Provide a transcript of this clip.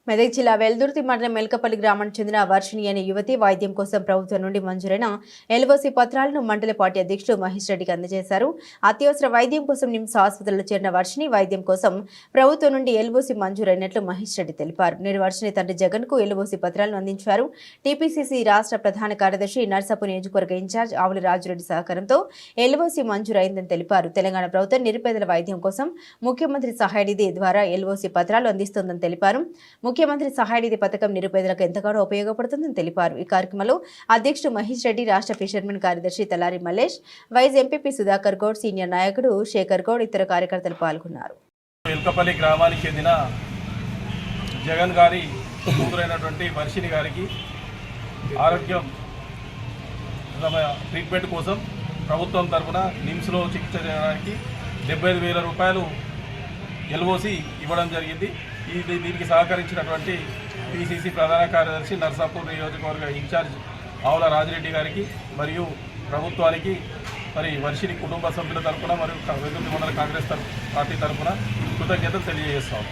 మెదక్ జిల్లా వెల్దుర్తి మండలం మెల్కపల్లి గ్రామానికి చెందిన వర్షిణి అనే యువతి వైద్యం కోసం ప్రభుత్వం నుండి మంజూరైన ఎల్ఓసి పత్రాలను మండల పార్టీ అధ్యక్షుడు మహేష్ రెడ్డికి అందజేశారు. అత్యవసర వైద్యం కోసం నిమ్స్ ఆసుపత్రిలో చేరిన వర్షిణి వైద్యం కోసం ప్రభుత్వం నుండి ఎల్ఓసి మంజూరైనట్లు మహేష్ రెడ్డి తెలిపారు. నేడు వర్షిణి తండ్రి జగన్ కు ఎల్ఓసి పత్రాలను అందించారు. టీపీసీసీ రాష్ట్ర ప్రధాన కార్యదర్శి నర్సాపూర్ నియోజకవర్గ ఇన్ఛార్జ్ ఆవుల రాజురెడ్డి సహకారంతో ఎల్ఓసి మంజూరైందని తెలిపారు. తెలంగాణ ప్రభుత్వం నిరుపేదల వైద్యం కోసం ముఖ్యమంత్రి సహాయ నిధి ద్వారా ఎల్ఓసి పత్రాలు అందిస్తోందని తెలిపారు. ముఖ్యమంత్రి సహాయ నిధి పథకం నిరుపేదలకు ఎంతగానో ఉపయోగపడుతుందని తెలిపారు. ఈ కార్యక్రమంలో అధ్యక్షుడు మహేష్ రెడ్డి, రాష్ట్ర ఫిషర్మెన్ కార్యదర్శి Talari Mallesh, vice MPP Sudhakar Goud, senior నాయకుడు శేఖర్ గౌడ్, ఇతర కార్యకర్తలు పాల్గొన్నారు. వెల్కపల్లి గ్రామానికి చెందిన జగన్ గారి కూతురైనటువంటి వర్షిణి గారికి ఆరోగ్యం ట్రీట్మెంట్ కోసం ప్రభుత్వం తరఫున నిమ్స్లో చికిత్స చేయడానికి 75,000 రూపాయలు ఎల్ఓసి ఇవ్వడం జరిగింది. దీనికి సహకరించినటువంటి పిసిసి ప్రధాన కార్యదర్శి నర్సాపూర్ నియోజకవర్గ ఇన్ఛార్జ్ ఆవుల రాజిరెడ్డి గారికి మరియు ప్రభుత్వానికి మరి వర్షిణి కుటుంబ సభ్యుల తరఫున మరియు వెల్దుర్తి మండల కాంగ్రెస్ పార్టీ తరఫున కృతజ్ఞతలు తెలియజేస్తాము.